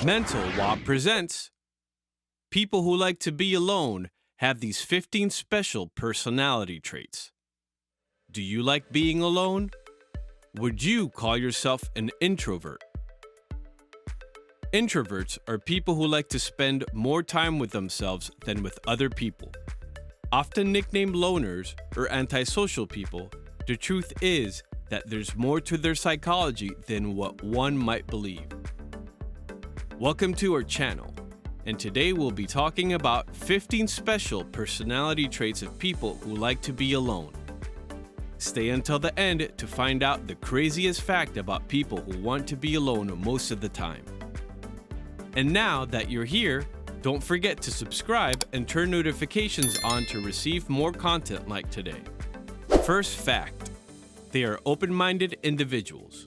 Mental WAP presents People who like to be alone have these 15 special personality traits. Do you like being alone? Would you call yourself an introvert? Introverts are people who like to spend more time with themselves than with other people. Often nicknamed loners or antisocial people, the truth is that there's more to their psychology than what one might believe. Welcome to our channel, and today we'll be talking about 15 special personality traits of people who like to be alone. Stay until the end to find out the craziest fact about people who want to be alone most of the time. And now that you're here, don't forget to subscribe and turn notifications on to receive more content like today. First fact, they are open-minded individuals.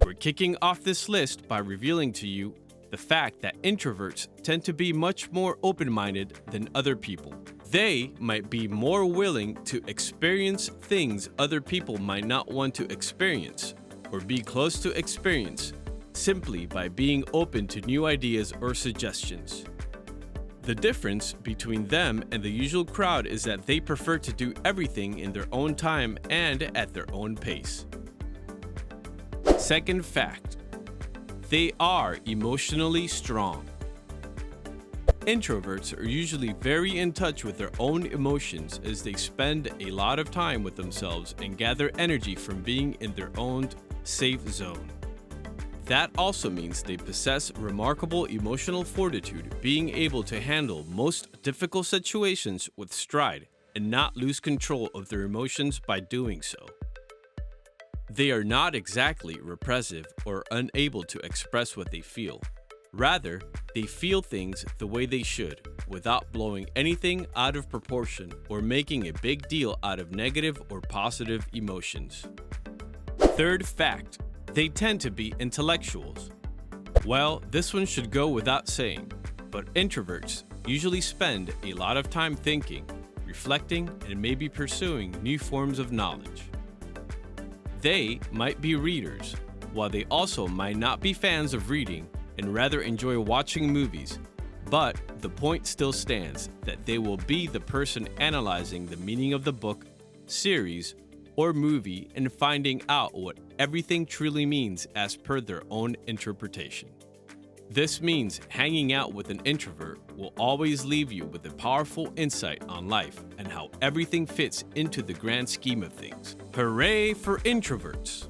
We're kicking off this list by revealing to you the fact that introverts tend to be much more open-minded than other people. They might be more willing to experience things other people might not want to experience or be close to experience simply by being open to new ideas or suggestions. The difference between them and the usual crowd is that they prefer to do everything in their own time and at their own pace. Second fact, they are emotionally strong. Introverts are usually very in touch with their own emotions as they spend a lot of time with themselves and gather energy from being in their own safe zone. That also means they possess remarkable emotional fortitude, being able to handle most difficult situations with stride and not lose control of their emotions by doing so. They are not exactly repressive or unable to express what they feel. Rather, they feel things the way they should, without blowing anything out of proportion or making a big deal out of negative or positive emotions. Third fact, they tend to be intellectuals. Well, this one should go without saying, but introverts usually spend a lot of time thinking, reflecting, and maybe pursuing new forms of knowledge. They might be readers, while they also might not be fans of reading and rather enjoy watching movies, but the point still stands that they will be the person analyzing the meaning of the book, series, or movie and finding out what everything truly means as per their own interpretation. This means hanging out with an introvert will always leave you with a powerful insight on life and how everything fits into the grand scheme of things. Hooray for introverts!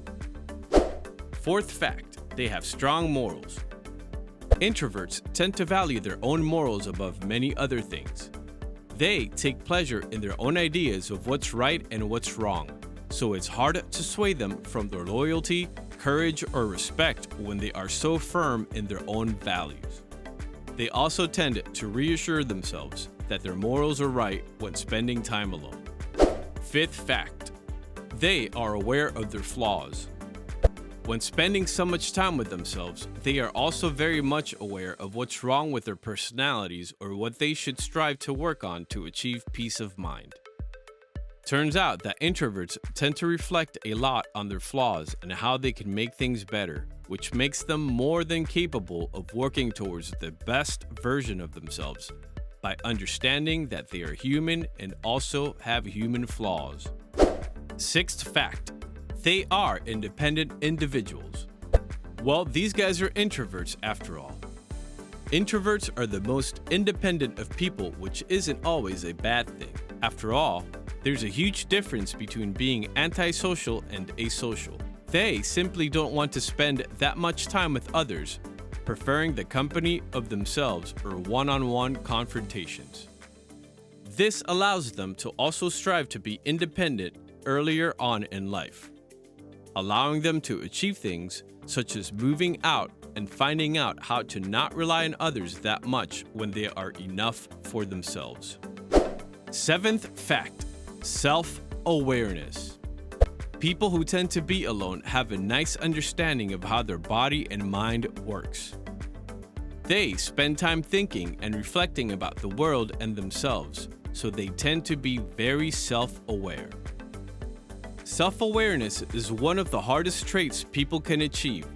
Fourth fact, they have strong morals. Introverts tend to value their own morals above many other things. They take pleasure in their own ideas of what's right and what's wrong, so it's hard to sway them from their loyalty, courage, or respect when they are so firm in their own values. They also tend to reassure themselves that their morals are right when spending time alone. Fifth fact, they are aware of their flaws. When spending so much time with themselves, they are also very much aware of what's wrong with their personalities or what they should strive to work on to achieve peace of mind. Turns out that introverts tend to reflect a lot on their flaws and how they can make things better, which makes them more than capable of working towards the best version of themselves by understanding that they are human and also have human flaws. Sixth fact, they are independent individuals. Well, these guys are introverts after all. Introverts are the most independent of people, which isn't always a bad thing. After all, there's a huge difference between being antisocial and asocial. They simply don't want to spend that much time with others, preferring the company of themselves or one-on-one confrontations. This allows them to also strive to be independent earlier on in life, allowing them to achieve things such as moving out and finding out how to not rely on others that much when they are enough for themselves. Seventh fact, self-awareness. People who tend to be alone have a nice understanding of how their body and mind works. They spend time thinking and reflecting about the world and themselves, so they tend to be very self-aware. Self-awareness is one of the hardest traits people can achieve,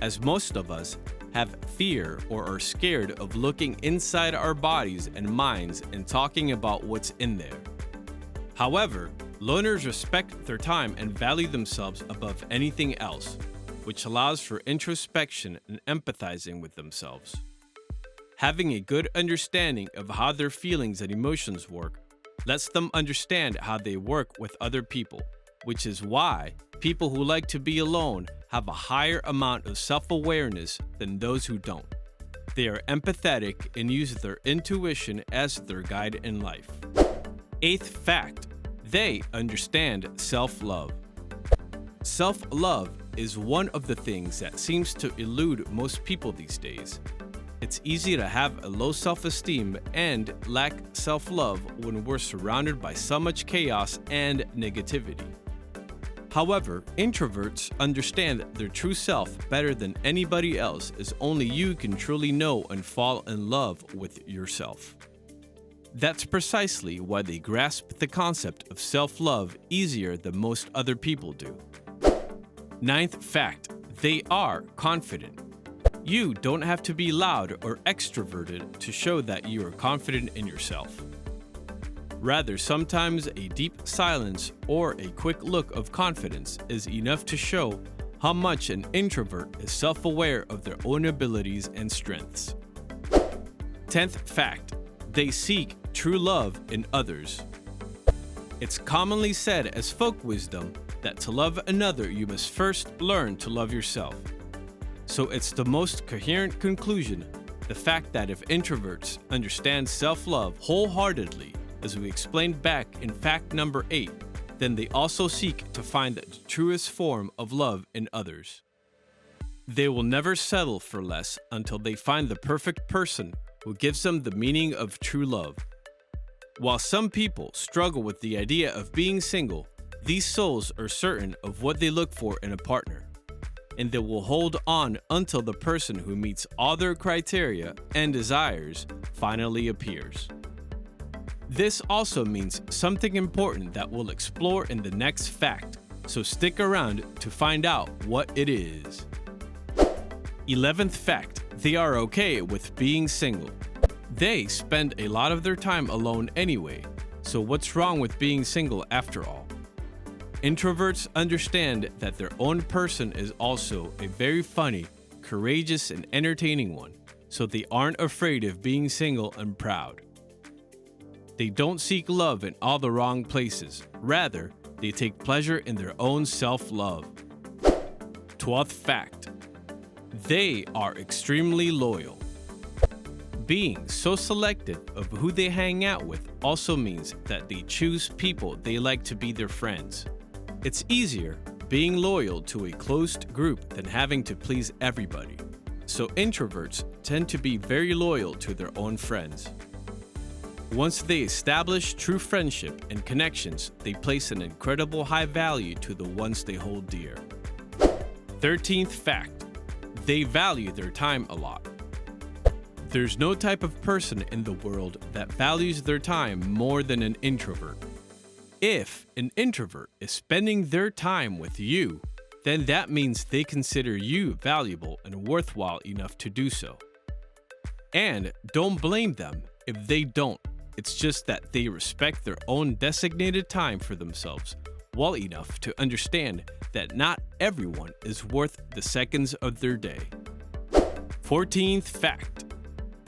as most of us have fear or are scared of looking inside our bodies and minds and talking about what's in there. However, loners respect their time and value themselves above anything else, which allows for introspection and empathizing with themselves. Having a good understanding of how their feelings and emotions work lets them understand how they work with other people, which is why people who like to be alone have a higher amount of self-awareness than those who don't. They are empathetic and use their intuition as their guide in life. Eighth fact, they understand self-love. Self-love is one of the things that seems to elude most people these days. It's easy to have a low self-esteem and lack self-love when we're surrounded by so much chaos and negativity. However, introverts understand their true self better than anybody else, as only you can truly know and fall in love with yourself. That's precisely why they grasp the concept of self-love easier than most other people do. Ninth fact, they are confident. You don't have to be loud or extroverted to show that you are confident in yourself. Rather, sometimes a deep silence or a quick look of confidence is enough to show how much an introvert is self-aware of their own abilities and strengths. 10th fact, they seek true love in others. It's commonly said as folk wisdom that to love another, you must first learn to love yourself. So it's the most coherent conclusion, the fact that if introverts understand self-love wholeheartedly, as we explained back in fact number 8, then they also seek to find the truest form of love in others. They will never settle for less until they find the perfect person who gives them the meaning of true love. While some people struggle with the idea of being single, these souls are certain of what they look for in a partner, and they will hold on until the person who meets all their criteria and desires finally appears. This also means something important that we'll explore in the next fact, so stick around to find out what it is. 11th fact, they are okay with being single. They spend a lot of their time alone anyway, so what's wrong with being single after all? Introverts understand that their own person is also a very funny, courageous, and entertaining one, so they aren't afraid of being single and proud. They don't seek love in all the wrong places. Rather, they take pleasure in their own self-love. 12th fact, they are extremely loyal. Being so selective of who they hang out with also means that they choose people they like to be their friends. It's easier being loyal to a closed group than having to please everybody. So introverts tend to be very loyal to their own friends. Once they establish true friendship and connections, they place an incredible high value to the ones they hold dear. 13th fact, they value their time a lot. There's no type of person in the world that values their time more than an introvert. If an introvert is spending their time with you, then that means they consider you valuable and worthwhile enough to do so. And don't blame them if they don't. It's just that they respect their own designated time for themselves well enough to understand that not everyone is worth the seconds of their day. 14th fact,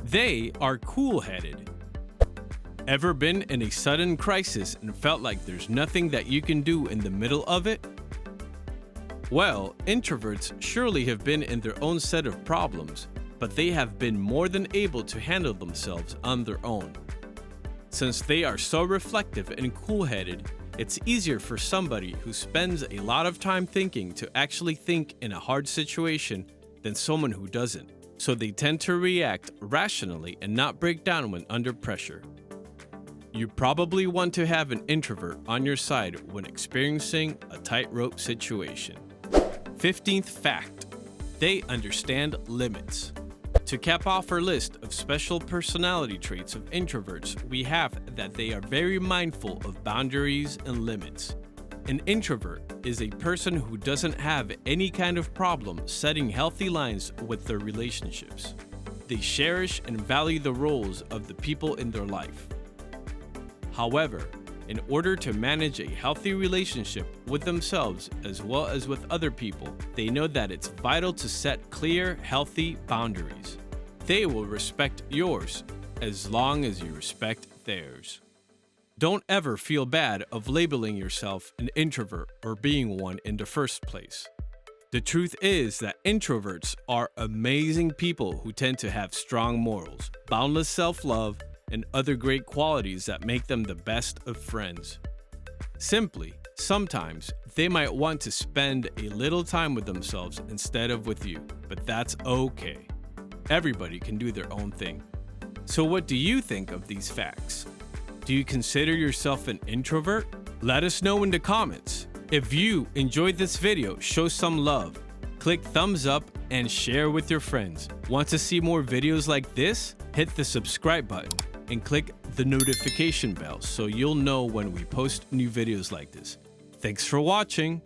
they are cool-headed. Ever been in a sudden crisis and felt like there's nothing that you can do in the middle of it? Well, introverts surely have been in their own set of problems, but they have been more than able to handle themselves on their own. Since they are so reflective and cool-headed, it's easier for somebody who spends a lot of time thinking to actually think in a hard situation than someone who doesn't. So they tend to react rationally and not break down when under pressure. You probably want to have an introvert on your side when experiencing a tightrope situation. 15th fact, they understand limits. To cap off our list of special personality traits of introverts, we have that they are very mindful of boundaries and limits. An introvert is a person who doesn't have any kind of problem setting healthy lines with their relationships. They cherish and value the roles of the people in their life. However, in order to manage a healthy relationship with themselves as well as with other people, they know that it's vital to set clear, healthy boundaries. They will respect yours as long as you respect theirs. Don't ever feel bad of labeling yourself an introvert or being one in the first place. The truth is that introverts are amazing people who tend to have strong morals, boundless self-love, and other great qualities that make them the best of friends. Simply, sometimes they might want to spend a little time with themselves instead of with you, but that's okay. Everybody can do their own thing. So what do you think of these facts? Do you consider yourself an introvert? Let us know in the comments. If you enjoyed this video, show some love. Click thumbs up and share with your friends. Want to see more videos like this? Hit the subscribe button and click the notification bell so you'll know when we post new videos like this. Thanks for watching.